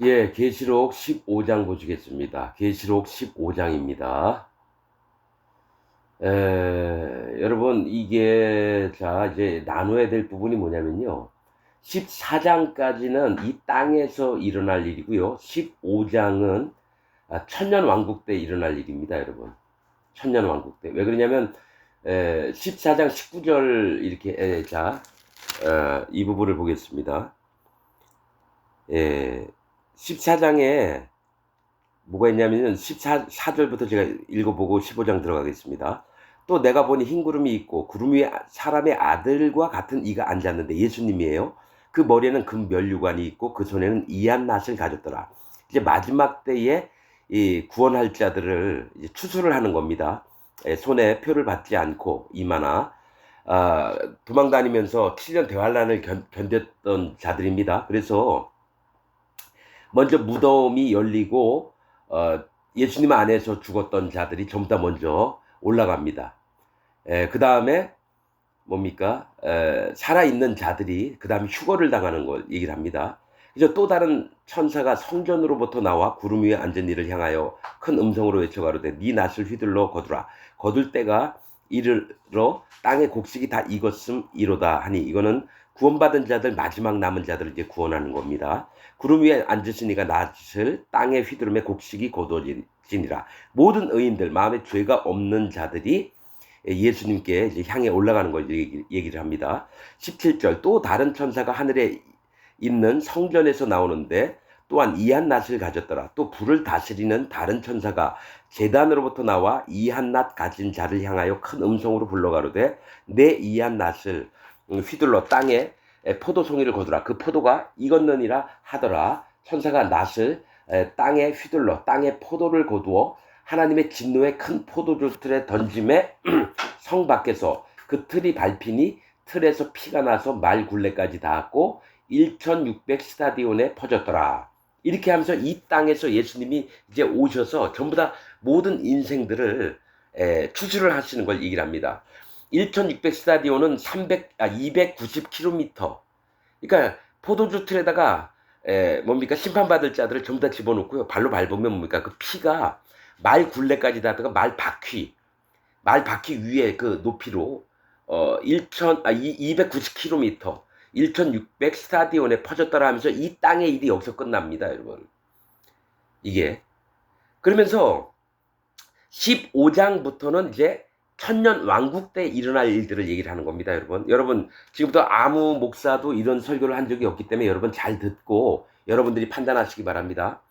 예, 계시록 15장 보시겠습니다. 계시록 15장입니다. 여러분, 이제 나눠야 될 부분이 뭐냐면요. 14장까지는 이 땅에서 일어날 일이고요. 15장은 천년왕국 때 일어날 일입니다, 여러분. 천년왕국 때. 왜 그러냐면, 14장 19절, 이 부분을 보겠습니다. 14장에 뭐가 있냐면은 14절부터 제가 읽어보고 15장 들어가겠습니다. 또 내가 보니 흰 구름이 있고 구름 위에 사람의 아들과 같은 이가 앉았는데 예수님이에요. 그 머리에는 금 면류관이 있고 그 손에는 이한 낫을 가졌더라. 이제 마지막 때에 이 구원할 자들을 이제 추수를 하는 겁니다. 손에 표를 받지 않고 이마나 도망 다니면서 7년 대환란을 견뎠던 자들입니다. 그래서 먼저 무덤이 열리고 예수님 안에서 죽었던 자들이 전부 다 먼저 올라갑니다. 그 다음에 뭡니까? 살아있는 자들이 그 다음에 휴거를 당하는 걸 얘기를 합니다. 그래서 또 다른 천사가 성전으로부터 나와 구름 위에 앉은 이를 향하여 큰 음성으로 외쳐가로되 네 낫을 휘둘러 거두라. 거둘 때가 이르러 땅의 곡식이 다 익었음 이로다 하니 이거는 구원받은 자들 마지막 남은 자들을 이제 구원하는 겁니다. 구름 위에 앉으시니가 낫을 땅에 휘두르며 곡식이 거두어지니라. 모든 의인들 마음에 죄가 없는 자들이 예수님께 이제 향해 올라가는 걸 얘기를 합니다. 17절 또 다른 천사가 하늘에 있는 성전에서 나오는데 또한 이한 낫을 가졌더라. 또 불을 다스리는 다른 천사가 제단으로부터 나와 이한 낫 가진 자를 향하여 큰 음성으로 불러가로되 내 이한 낫을 휘둘러 땅에 포도송이를 거두라. 그 포도가 익었느니라 하더라. 천사가 낫을 땅에 휘둘러 땅에 포도를 거두어 하나님의 진노의 큰 포도주 틀에 던짐에 성 밖에서 그 틀이 밟히니 틀에서 피가 나서 말 굴레까지 닿았고 1600 스타디온에 퍼졌더라. 이렇게 하면서 이 땅에서 예수님이 이제 오셔서 전부 다 모든 인생들을 추수를 하시는 걸 얘기를 합니다. 1600 스타디온은 290km. 그러니까 포도주 틀에다가 뭡니까 심판받을 자들을 전부 다 집어넣고요. 발로 밟으면 뭡니까 그 피가 말 굴레까지 닿다가 말 바퀴 위에 그 높이로 290km 1600 스타디온에 퍼졌더라 하면서 이 땅의 일이 여기서 끝납니다, 여러분. 이게 그러면서 15장부터는 이제 천년 왕국 때 일어날 일들을 얘기를 하는 겁니다, 여러분. 여러분 지금부터 아무 목사도 이런 설교를 한 적이 없기 때문에 여러분 잘 듣고 여러분들이 판단하시기 바랍니다.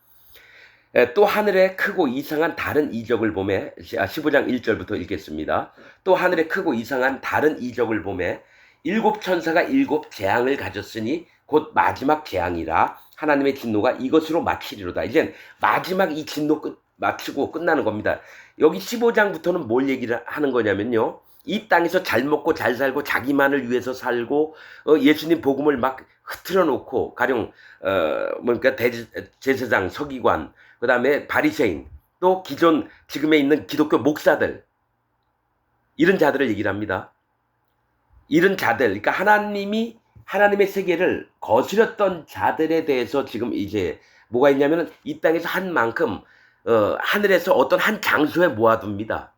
또 하늘에 크고 이상한 다른 이적을 보매 15장 1절부터 읽겠습니다. 또 하늘에 크고 이상한 다른 이적을 보매 일곱 천사가 일곱 재앙을 가졌으니 곧 마지막 재앙이라 하나님의 진노가 이것으로 마치리로다. 이젠 마지막 이 진노 마치고 끝나는 겁니다. 여기 15장부터는 뭘 얘기를 하는 거냐면요. 이 땅에서 잘 먹고 잘 살고 자기만을 위해서 살고 예수님 복음을 막 흐트러 놓고 가령 뭔가 제사장 서기관 그 다음에 바리새인 또 기존 지금에 있는 기독교 목사들 이런 자들을 얘기를 합니다. 이런 자들 그러니까 하나님의 세계를 거스렸던 자들에 대해서 지금 이제 뭐가 있냐면은 이 땅에서 한 만큼 하늘에서 어떤 한 장소에 모아둡니다.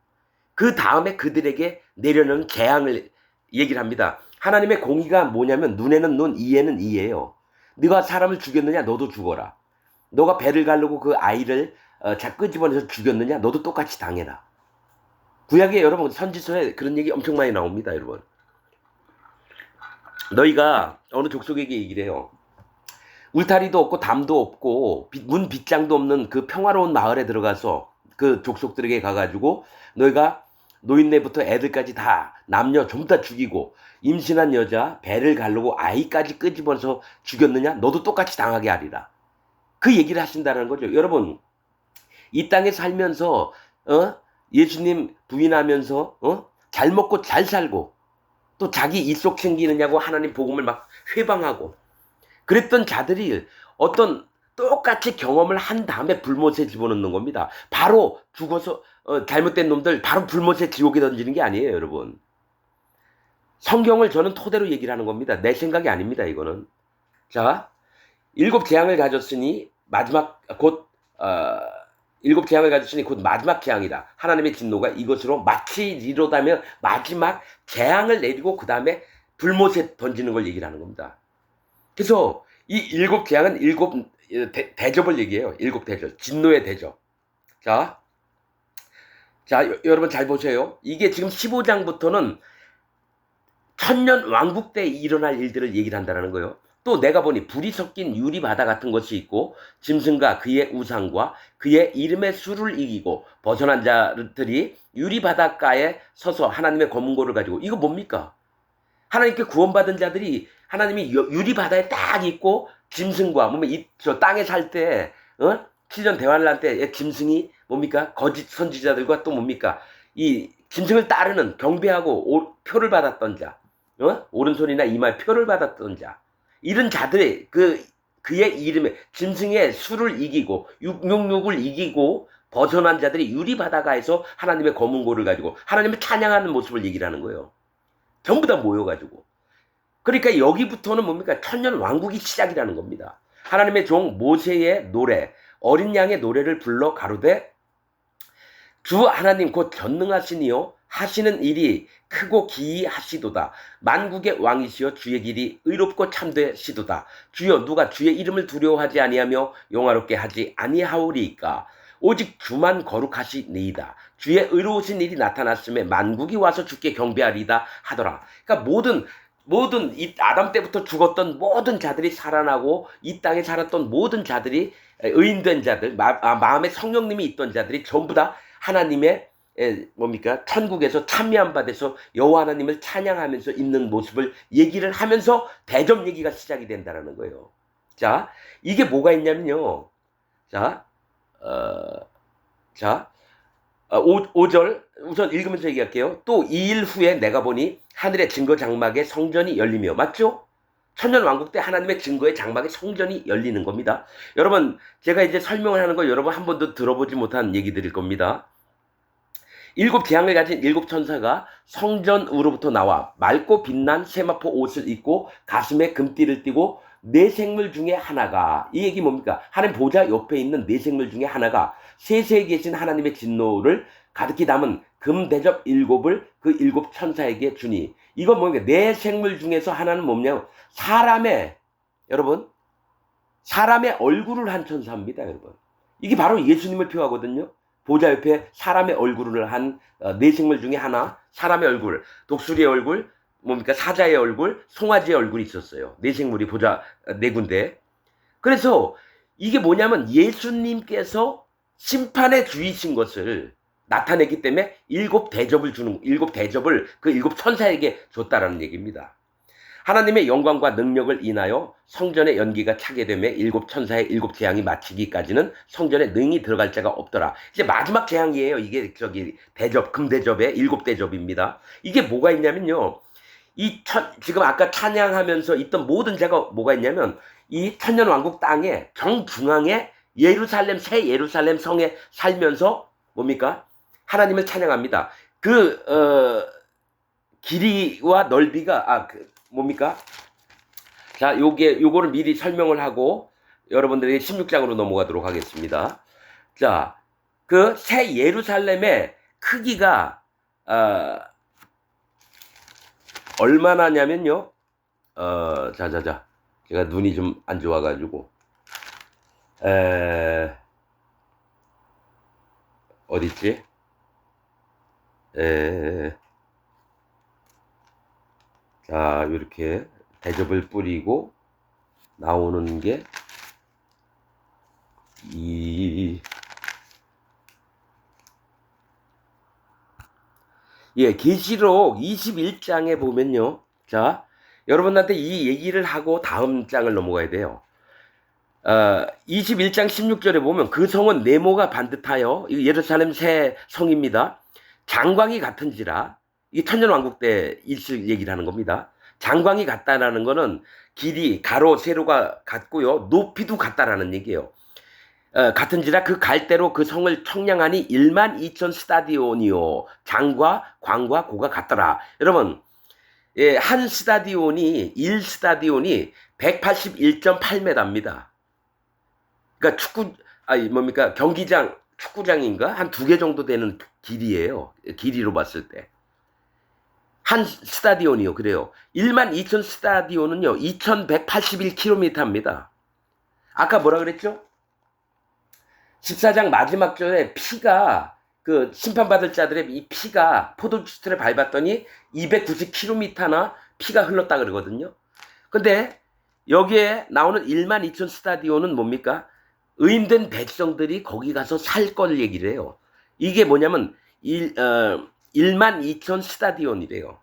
그 다음에 그들에게 내려놓은 재앙을 얘기를 합니다. 하나님의 공의가 뭐냐면 눈에는 눈, 이에는 이예요. 네가 사람을 죽였느냐 너도 죽어라. 너가 배를 가르고 그 아이를 끄집어내서 죽였느냐 너도 똑같이 당해라. 구약에 여러분 선지서에 그런 얘기 엄청 많이 나옵니다, 여러분. 너희가 어느 족속에게 얘기를 해요. 울타리도 없고 담도 없고 문 빗장도 없는 그 평화로운 마을에 들어가서 그 족속들에게 가가지고 너희가 노인네부터 애들까지 다 남녀 전부 다 죽이고 임신한 여자 배를 가르고 아이까지 끄집어서 죽였느냐 너도 똑같이 당하게 하리라. 그 얘기를 하신다는 거죠. 여러분 이 땅에 살면서 예수님 부인하면서 잘 먹고 잘 살고 또 자기 일속 챙기느냐고 하나님 복음을 막 회방하고 그랬던 자들이 어떤 똑같이 경험을 한 다음에 불못에 집어넣는 겁니다. 바로 죽어서 잘못된 놈들 바로 불못에 지옥에 던지는 게 아니에요, 여러분. 성경을 저는 토대로 얘기를 하는 겁니다. 내 생각이 아닙니다, 이거는. 자, 일곱 재앙을 가졌으니 마지막 곧 일곱 재앙을 가졌으니 곧 마지막 재앙이다. 하나님의 진노가 이것으로 마치리로다면 마지막 재앙을 내리고 그 다음에 불못에 던지는 걸 얘기를 하는 겁니다. 그래서 이 일곱 재앙은 일곱 대접을 얘기해요. 일곱 대접, 진노의 대접. 자, 여러분 잘 보세요. 이게 지금 15장부터는 천년 왕국 때 일어날 일들을 얘기를 한다는 거예요. 또 내가 보니 불이 섞인 유리바다 같은 것이 있고 짐승과 그의 우상과 그의 이름의 수를 이기고 벗어난 자들이 유리바닷가에 서서 하나님의 검은고를 가지고, 이거 뭡니까? 하나님께 구원받은 자들이 하나님이 유리바다에 딱 있고 짐승과 저 땅에 살 때 7년 대환을 할 때 짐승이 뭡니까? 거짓 선지자들과 또 뭡니까? 이 짐승을 따르는 경배하고 표를 받았던 자, 오른손이나 이마에 표를 받았던 자, 이런 자들의 그의 이름에 짐승의 수를 이기고 666을 이기고 벗어난 자들이 유리바다가에서 하나님의 검은고를 가지고 하나님을 찬양하는 모습을 얘기를 하는 거예요. 전부 다 모여가지고. 그러니까 여기부터는 뭡니까? 천년 왕국이 시작이라는 겁니다. 하나님의 종 모세의 노래, 어린 양의 노래를 불러 가로되 주 하나님 곧 전능하시니요 하시는 일이 크고 기이하시도다. 만국의 왕이시여 주의 길이 의롭고 참되시도다. 주여 누가 주의 이름을 두려워하지 아니하며 영화롭게 하지 아니하오리이까. 오직 주만 거룩하시니이다. 주의 의로우신 일이 나타났음에 만국이 와서 주께 경배하리이다 하더라. 그러니까 모든 이 아담 때부터 죽었던 모든 자들이 살아나고 이 땅에 살았던 모든 자들이 의인된 자들, 마음에 성령님이 있던 자들이 전부 다 하나님의 뭡니까? 천국에서 찬미한 바돼서 여호와 하나님을 찬양하면서 있는 모습을 얘기를 하면서 대접 얘기가 시작이 된다는 거예요. 자, 이게 뭐가 있냐면요. 자, 5절 우선 읽으면서 얘기할게요. 또 2일 후에 내가 보니 하늘의 증거 장막에 성전이 열리며, 맞죠? 천년 왕국 때 하나님의 증거의 장막에 성전이 열리는 겁니다. 여러분, 제가 이제 설명을 하는 거 여러분 한 번도 들어보지 못한 얘기들일 겁니다. 일곱 재앙을 가진 일곱 천사가 성전으로부터 나와 맑고 빛난 세마포 옷을 입고 가슴에 금띠를 띠고 네 생물 중에 하나가, 이 얘기 뭡니까? 하나님 보좌 옆에 있는 네 생물 중에 하나가 세세에 계신 하나님의 진노를 가득히 담은 금대접 일곱을 그 일곱 천사에게 주니, 이건 뭡니까? 네 생물 중에서 하나는 뭐냐면 여러분 사람의 얼굴을 한 천사입니다. 여러분, 이게 바로 예수님을 표하거든요. 보좌 옆에 사람의 얼굴을 한 네 생물 중에 하나, 사람의 얼굴, 독수리의 얼굴, 뭡니까? 사자의 얼굴, 송아지의 얼굴이 있었어요. 네 생물이 보좌 네 군데. 그래서 이게 뭐냐면 예수님께서 심판의 주이신 것을 나타냈기 때문에 일곱 대접을 그 일곱 천사에게 줬다라는 얘기입니다. 하나님의 영광과 능력을 인하여 성전의 연기가 차게 되며 일곱 천사의 일곱 재앙이 마치기까지는 성전에 능히 들어갈 자가 없더라. 이제 마지막 재앙이에요. 이게 대접, 금대접의 일곱 대접입니다. 이게 뭐가 있냐면요. 지금 아까 찬양하면서 있던 모든 자가 뭐가 있냐면 이 천년왕국 땅에 정중앙에 새 예루살렘 성에 살면서 뭡니까? 하나님을 찬양합니다. 길이와 넓이가 뭡니까? 자, 요거를 미리 설명을 하고 여러분들이 16장으로 넘어가도록 하겠습니다. 자, 그 새 예루살렘의 크기가 얼마나냐면요. 제가 눈이 좀 안 좋아가지고 어딨지? 자, 이렇게 대접을 뿌리고 나오는 게 계시록 21장에 보면요. 자, 여러분한테 이 얘기를 하고 다음 장을 넘어가야 돼요. 21장 16절에 보면 그 성은 네모가 반듯하여, 예루살렘 새 성입니다. 장광이 같은지라, 이게 천년왕국 때 일실 얘기를 하는 겁니다. 장광이 같다라는 거는 길이, 가로, 세로가 같고요. 높이도 같다라는 얘기예요. 같은지라 그 갈대로 그 성을 청량하니 12,000 스타디온이요. 장과 광과 고가 같더라. 여러분, 한 스타디온이 1스타디온이 181.8m입니다. 그러니까 아니 뭡니까 경기장 축구장인가 한 2개 정도 되는 길이에요. 길이로 봤을 때. 한 스타디온이요. 그래요. 12,000 스타디온은요. 2,181km입니다. 아까 뭐라 그랬죠? 14장 마지막 절에 피가 그 심판받을 자들의 이 피가 포도주스를 밟았더니 290km나 피가 흘렀다 그러거든요. 근데 여기에 나오는 12,000 스타디온은 뭡니까? 의인된 백성들이 거기 가서 살 걸 얘기를 해요. 이게 뭐냐면 12,000 스타디온이래요.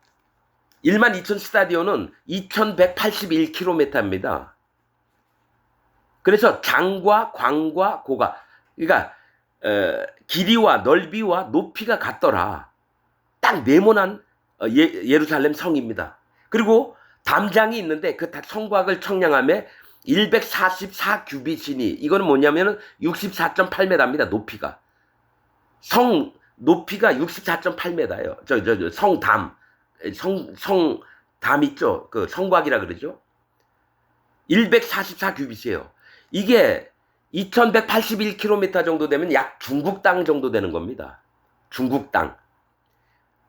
12,000 스타디온은 2,181km입니다. 그래서 장과 광과 고가 그러니까 길이와 넓이와 높이가 같더라. 딱 네모난 예루살렘 성입니다. 그리고 담장이 있는데 그 성곽을 청량함에 144 규빗이니 이거는 뭐냐면은 64.8m입니다. 높이가. 성 높이가 64.8m예요. 성담 있죠. 그 성곽이라 그러죠. 144 규빗이에요. 이게 2181km 정도 되면 약 중국 땅 정도 되는 겁니다. 중국 땅.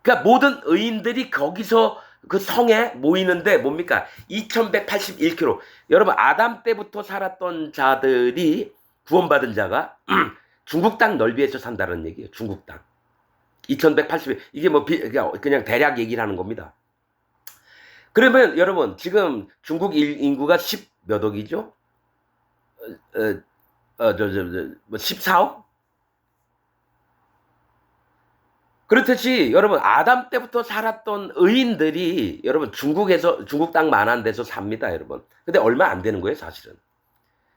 그러니까 모든 의인들이 거기서 그 성에 모이는데 뭡니까? 2181km. 여러분 아담 때부터 살았던 자들이 구원받은 자가 중국 땅 넓이에서 산다는 얘기예요. 중국 땅. 2180 이게 뭐 그냥 대략 얘기를 하는 겁니다. 그러면 여러분 지금 중국 인구가 10 몇 억이죠? 14억? 그렇듯이 여러분 아담 때부터 살았던 의인들이 여러분 중국 땅 만한 데서 삽니다, 여러분. 근데 얼마 안 되는 거예요, 사실은.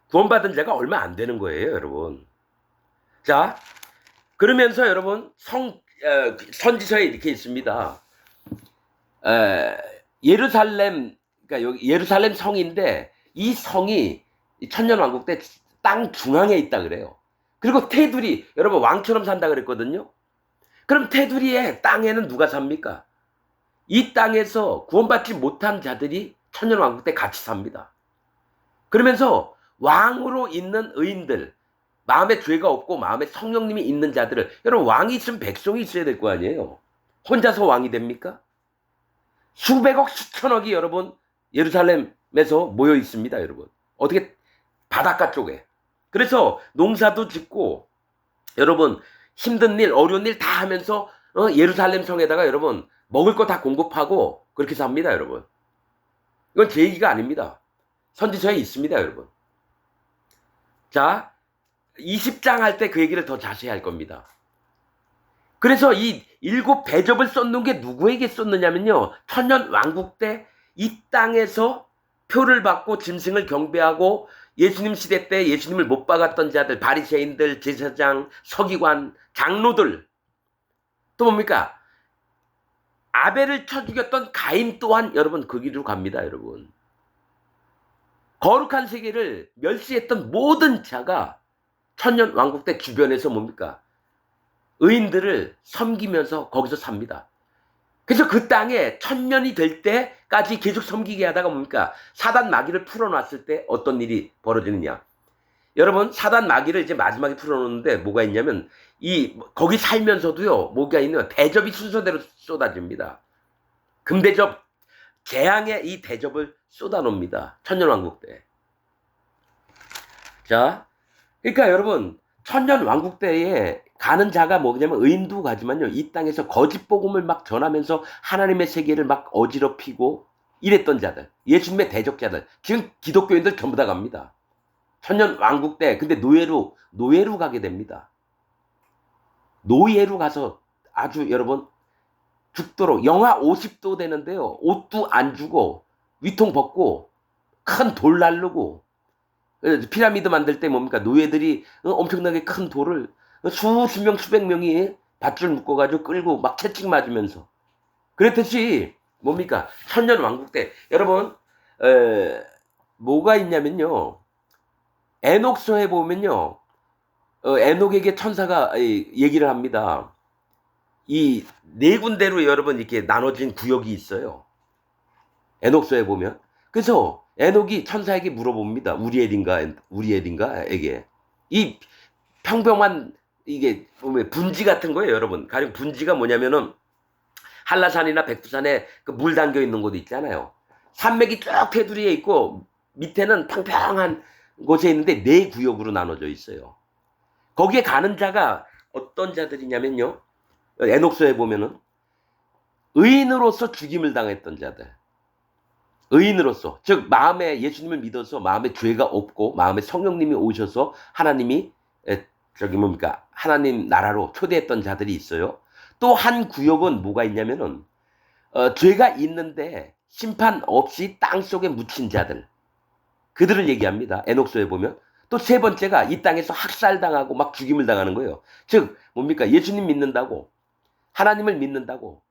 구원받은 자가 얼마 안 되는 거예요, 여러분. 자, 그러면서 여러분 선지서에 이렇게 있습니다. 예루살렘 그러니까 여기 예루살렘 성인데 이 성이 천년왕국 때 땅 중앙에 있다 그래요. 그리고 테두리 여러분 왕처럼 산다 그랬거든요. 그럼 테두리의 땅에는 누가 삽니까? 이 땅에서 구원받지 못한 자들이 천년왕국 때 같이 삽니다. 그러면서 왕으로 있는 의인들 마음에 죄가 없고 마음에 성령님이 있는 자들을 여러분 왕이 있으면 백성이 있어야 될 거 아니에요. 혼자서 왕이 됩니까? 수백억 수천억이 여러분 예루살렘에서 모여 있습니다, 여러분. 어떻게 바닷가 쪽에. 그래서 농사도 짓고 여러분 힘든 일, 어려운 일 다 하면서 예루살렘 성에다가 여러분 먹을 거 다 공급하고 그렇게 삽니다, 여러분. 이건 제 얘기가 아닙니다. 선지서에 있습니다, 여러분. 자, 20장 할 때 그 얘기를 더 자세히 할 겁니다. 그래서 이 7 대접을 쏟는 게 누구에게 쏟느냐면요. 천년 왕국 때 이 땅에서 표를 받고 짐승을 경배하고 예수님 시대 때 예수님을 못 박았던 자들, 바리새인들, 제사장, 서기관, 장로들 또 뭡니까? 아벨을 쳐 죽였던 가인 또한 여러분 그 길로 갑니다, 여러분. 거룩한 세계를 멸시했던 모든 자가 천년 왕국 때 주변에서 뭡니까? 의인들을 섬기면서 거기서 삽니다. 그래서 그 땅에 1000년이 될 때까지 계속 섬기게 하다가 뭡니까? 사단 마귀를 풀어놨을 때 어떤 일이 벌어지느냐? 여러분 사단 마귀를 이제 마지막에 풀어놓는데 뭐가 있냐면 거기 살면서도요 뭐가 있냐면 대접이 순서대로 쏟아집니다. 금대접 재앙의 이 대접을 쏟아놓습니다. 천년왕국 때. 자, 그러니까 여러분 천년왕국 때에 가는 자가 뭐냐면 의인도 가지만요 이 땅에서 거짓 복음을 막 전하면서 하나님의 세계를 막 어지럽히고 이랬던 자들, 예수님의 대적자들, 지금 기독교인들 전부 다 갑니다. 천년왕국 때 근데 노예로 가게 됩니다. 노예로 가서 아주 여러분 죽도록 영하 50도 되는데요 옷도 안 주고 위통 벗고 큰 돌 날르고 피라미드 만들 때 뭡니까 노예들이 엄청나게 큰 돌을 수십 명 수백 명이 밧줄 묶어가지고 끌고 막 채찍 맞으면서 그랬듯이 뭡니까 천년왕국 때 여러분 뭐가 있냐면요 에녹서에 보면요 에녹에게 천사가 얘기를 합니다. 이 네 군데로 여러분 이렇게 나눠진 구역이 있어요. 에녹서에 보면. 그래서 에녹이 천사에게 물어봅니다. 우리엘인가에게. 이 평범한 이게 보면 분지 같은 거예요, 여러분. 가령 분지가 뭐냐면은 한라산이나 백두산에 그 물 담겨 있는 곳 있잖아요. 산맥이 쭉 테두리에 있고 밑에는 평평한 곳에 있는데 네 구역으로 나눠져 있어요. 거기에 가는 자가 어떤 자들이냐면요. 에녹서에 보면은 의인으로서 죽임을 당했던 자들. 의인으로서, 즉 마음에 예수님을 믿어서 마음에 죄가 없고 마음에 성령님이 오셔서 하나님이 저기 뭡니까 하나님 나라로 초대했던 자들이 있어요. 또 한 구역은 뭐가 있냐면은 죄가 있는데 심판 없이 땅 속에 묻힌 자들, 그들을 얘기합니다. 에녹서에 보면. 또 세 번째가 이 땅에서 학살당하고 막 죽임을 당하는 거예요. 즉 뭡니까 예수님 믿는다고, 하나님을 믿는다고,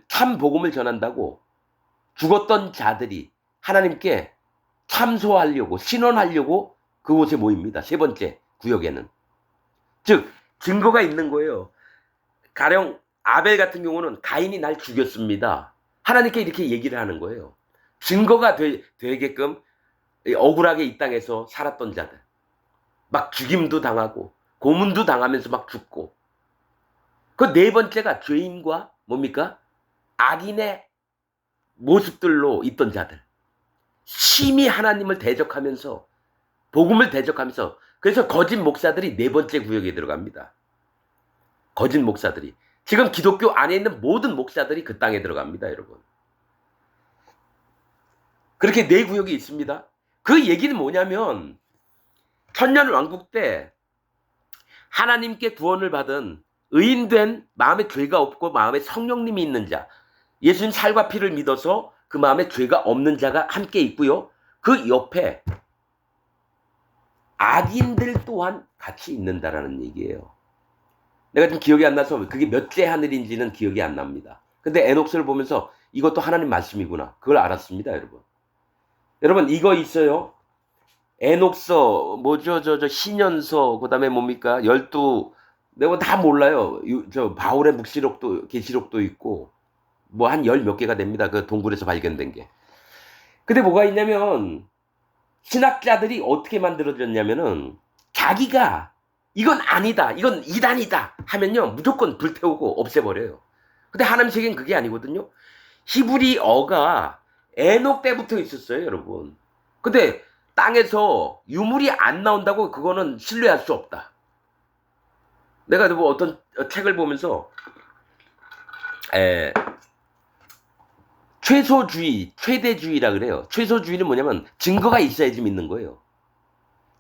참 복음을 전한다고 죽었던 자들이 하나님께 참소하려고 신원하려고 그곳에 모입니다. 세 번째 구역에는. 즉 증거가 있는 거예요. 가령 아벨 같은 경우는 가인이 날 죽였습니다. 하나님께 이렇게 얘기를 하는 거예요. 증거가 되게끔 억울하게 이 땅에서 살았던 자들, 막 죽임도 당하고 고문도 당하면서 막 죽고. 그 네 번째가 죄인과 뭡니까 악인의 모습들로 있던 자들, 심히 하나님을 대적하면서 복음을 대적하면서. 그래서 거짓 목사들이 네 번째 구역에 들어갑니다. 거짓 목사들이. 지금 기독교 안에 있는 모든 목사들이 그 땅에 들어갑니다, 여러분. 그렇게 네 구역이 있습니다. 그 얘기는 뭐냐면 천년왕국 때 하나님께 구원을 받은 의인된 마음에 죄가 없고 마음에 성령님이 있는 자, 예수님 살과 피를 믿어서 그 마음에 죄가 없는 자가 함께 있고요. 그 옆에 악인들 또한 같이 있는다라는 얘기예요. 내가 좀 기억이 안 나서 그게 몇째 하늘인지는 기억이 안 납니다. 근데 에녹스를 보면서 이것도 하나님 말씀이구나, 그걸 알았습니다, 여러분. 여러분 이거 있어요. 에녹서 뭐죠, 신연서, 그다음에 뭡니까 12, 내가 다 몰라요. 저 바울의 묵시록도 계시록도 있고 뭐 한 열 몇 개가 됩니다. 그 동굴에서 발견된 게. 근데 뭐가 있냐면 신학자들이 어떻게 만들어졌냐면은 자기가 이건 아니다, 이건 이단이다 하면요 무조건 불태우고 없애버려요. 근데 하나님 세계는 그게 아니거든요. 히브리어가 에녹 때부터 있었어요, 여러분. 근데 땅에서 유물이 안 나온다고 그거는 신뢰할 수 없다. 내가 뭐 어떤 책을 보면서 최소주의, 최대주의라 그래요. 최소주의는 뭐냐면 증거가 있어야지 믿는 거예요.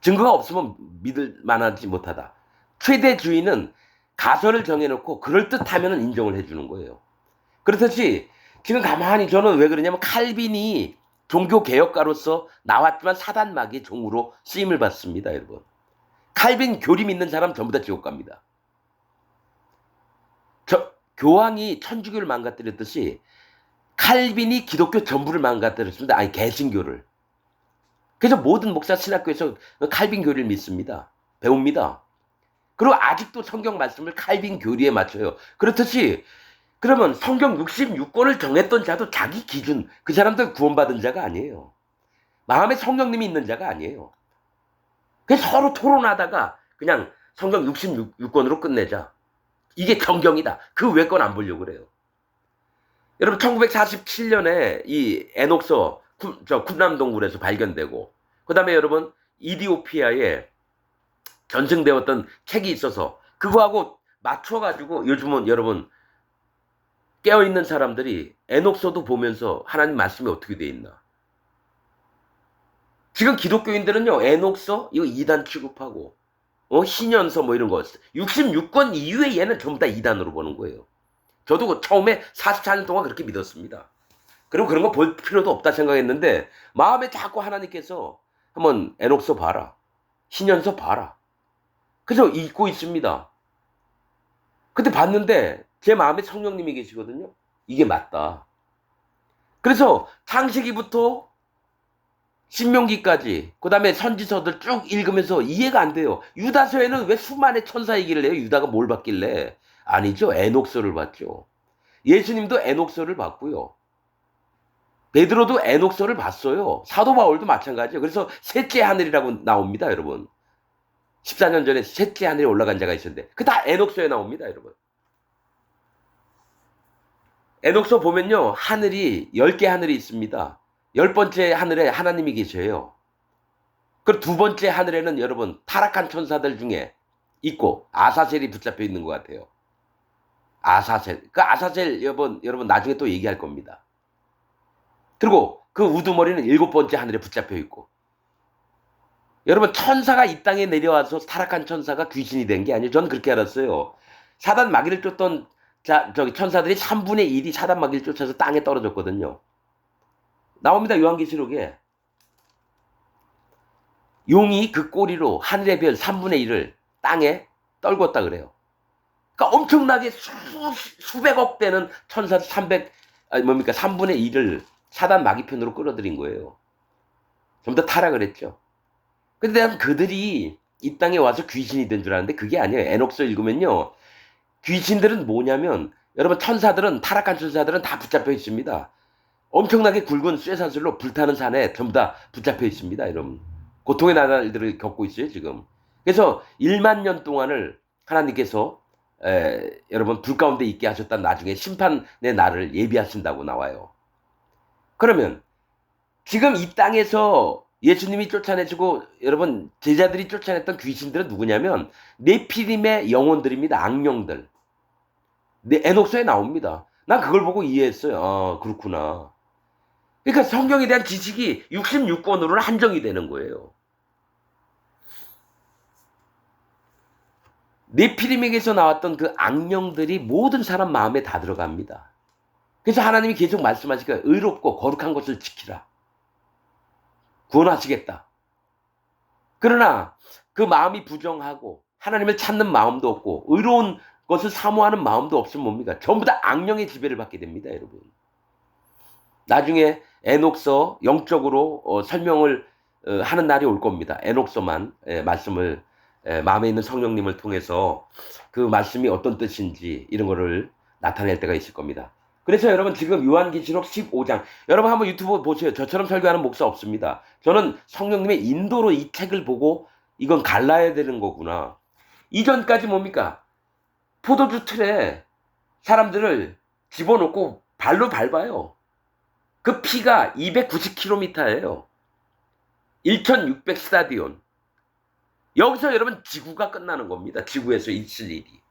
증거가 없으면 믿을 만하지 못하다. 최대주의는 가설을 정해놓고 그럴듯하면 인정을 해주는 거예요. 그렇듯이 지금 가만히 저는 왜 그러냐면 칼빈이 종교개혁가로서 나왔지만 사단마귀의 종으로 쓰임을 받습니다, 여러분. 칼빈 교리 믿는 사람 전부 다 지옥 갑니다. 교황이 천주교를 망가뜨렸듯이 칼빈이 기독교 전부를 망가뜨렸습니다. 아니 개신교를. 그래서 모든 목사 신학교에서 칼빈 교리를 믿습니다. 배웁니다. 그리고 아직도 성경 말씀을 칼빈 교리에 맞춰요. 그렇듯이 그러면 성경 66권을 정했던 자도 자기 기준, 그 사람들 구원받은 자가 아니에요. 마음에 성령님이 있는 자가 아니에요. 그래서 서로 토론하다가 그냥 성경 66권으로 끝내자. 이게 정경이다. 그 외 건 안 보려고 그래요. 여러분 1947년에 이 에녹서 쿰남동굴에서 발견되고, 그 다음에 여러분 이디오피아에 전승되었던 책이 있어서 그거하고 맞춰가지고 요즘은 여러분 깨어있는 사람들이 에녹서도 보면서 하나님 말씀이 어떻게 돼 있나. 지금 기독교인들은요 에녹서 이거 이단 취급하고 신연서 뭐 이런 거 66권 이후에 얘는 전부 다 이단으로 보는 거예요. 저도 처음에 44년 동안 그렇게 믿었습니다. 그리고 그런 거 볼 필요도 없다 생각했는데 마음에 자꾸 하나님께서 한번 에녹서 봐라, 신연서 봐라. 그래서 읽고 있습니다. 근데 봤는데 제 마음에 성령님이 계시거든요. 이게 맞다. 그래서 창세기부터 신명기까지 그 다음에 선지서들 쭉 읽으면서 이해가 안 돼요. 유다서에는 왜 수많은 천사 얘기를 해요? 유다가 뭘 봤길래? 아니죠. 에녹서를 봤죠. 예수님도 에녹서를 봤고요. 베드로도 에녹서를 봤어요. 사도 바울도 마찬가지예요. 그래서 셋째 하늘이라고 나옵니다, 여러분. 14년 전에 셋째 하늘에 올라간 자가 있었는데 그 다 에녹서에 나옵니다, 여러분. 에녹서 보면요, 하늘이 10개 하늘이 있습니다. 10번째 하늘에 하나님이 계셔요. 그리고 두 번째 하늘에는 여러분 타락한 천사들 중에 있고 아사셀이 붙잡혀 있는 것 같아요. 아사셀. 그 아사셀 여러분 나중에 또 얘기할 겁니다. 그리고 그 우두머리는 7번째 하늘에 붙잡혀 있고. 여러분 천사가 이 땅에 내려와서 타락한 천사가 귀신이 된 게 아니에요. 저는 그렇게 알았어요. 사단 마귀를 쫓던 천사들이 3분의 1이 사단 마귀를 쫓아서 땅에 떨어졌거든요. 나옵니다, 요한계시록에. 용이 그 꼬리로 하늘의 별 3분의 1을 땅에 떨궜다 그래요. 그러니까 엄청나게 수백억 되는 천사 3분의 1을 사단 마귀 편으로 끌어들인 거예요. 좀 더 타락을 했죠. 근데 그들이 이 땅에 와서 귀신이 된 줄 알았는데 그게 아니에요. 에녹서 읽으면요, 귀신들은 뭐냐면 여러분 천사들은, 타락한 천사들은 다 붙잡혀 있습니다. 엄청나게 굵은 쇠사슬로 불타는 산에 전부 다 붙잡혀 있습니다, 여러분. 고통의 나날들을 겪고 있어요, 지금. 그래서 1만 년 동안을 하나님께서 여러분 불 가운데 있게 하셨다, 나중에 심판의 날을 예비하신다고 나와요. 그러면 지금 이 땅에서 예수님이 쫓아내시고 여러분 제자들이 쫓아냈던 귀신들은 누구냐면 네피림의 영혼들입니다. 악령들. 에녹서에 나옵니다. 난 그걸 보고 이해했어요. 아, 그렇구나. 그러니까 성경에 대한 지식이 66권으로는 한정이 되는 거예요. 네피림에게서 나왔던 그 악령들이 모든 사람 마음에 다 들어갑니다. 그래서 하나님이 계속 말씀하시니까 의롭고 거룩한 것을 지키라. 구원하시겠다. 그러나 그 마음이 부정하고 하나님을 찾는 마음도 없고 의로운 것을 사모하는 마음도 없으면 뭡니까? 전부 다 악령의 지배를 받게 됩니다, 여러분. 나중에 에녹서 영적으로 설명을 하는 날이 올 겁니다. 에녹서만 말씀을 마음에 있는 성령님을 통해서 그 말씀이 어떤 뜻인지 이런 거를 나타낼 때가 있을 겁니다. 그래서 여러분 지금 요한계시록 15장 여러분 한번 유튜브 보세요. 저처럼 설교하는 목사 없습니다. 저는 성령님의 인도로 이 책을 보고 이건 갈라야 되는 거구나. 이전까지 뭡니까? 포도주 틀에 사람들을 집어넣고 발로 밟아요. 그 피가 290km예요. 1600 스타디온. 여기서 여러분 지구가 끝나는 겁니다. 지구에서 있을 일이.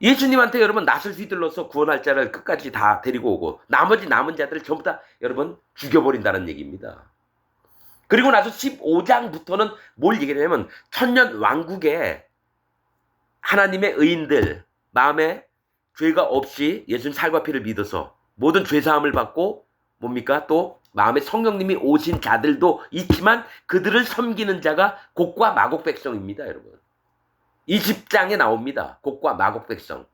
예수님한테 여러분 낫을 휘둘러서 구원할 자를 끝까지 다 데리고 오고 나머지 남은 자들을 전부 다 여러분 죽여버린다는 얘기입니다. 그리고 나서 15장부터는 뭘 얘기하냐면 천년 왕국에 하나님의 의인들 마음에 죄가 없이 예수님 살과 피를 믿어서 모든 죄사함을 받고 뭡니까? 또 마음에 성령님이 오신 자들도 있지만 그들을 섬기는 자가 곡과 마곡 백성입니다, 여러분. 20장에 나옵니다. 곡과 마곡 백성.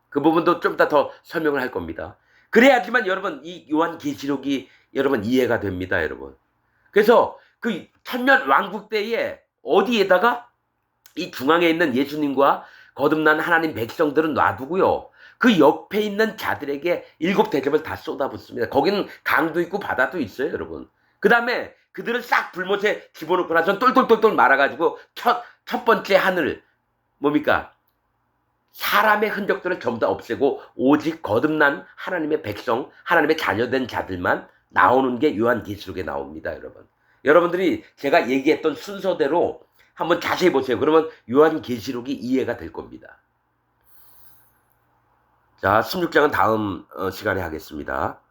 그 부분도 좀 이따 더 설명을 할 겁니다. 그래야지만 여러분 이 요한계시록이 여러분 이해가 됩니다, 여러분. 그래서 그 천년 왕국 때에 어디에다가 이 중앙에 있는 예수님과 거듭난 하나님 백성들은 놔두고요. 그 옆에 있는 자들에게 7 대접을 다 쏟아붓습니다. 거기는 강도 있고 바다도 있어요, 여러분. 그 다음에 그들을 싹 불못에 집어넣고 나서 똘똘똘똘 말아가지고 첫 번째 하늘 뭡니까? 사람의 흔적들을 전부 다 없애고 오직 거듭난 하나님의 백성, 하나님의 자녀된 자들만 나오는 게 요한계시록에 나옵니다, 여러분. 여러분들이 제가 얘기했던 순서대로 한번 자세히 보세요. 그러면 요한계시록이 이해가 될 겁니다. 자, 16장은 다음 시간에 하겠습니다.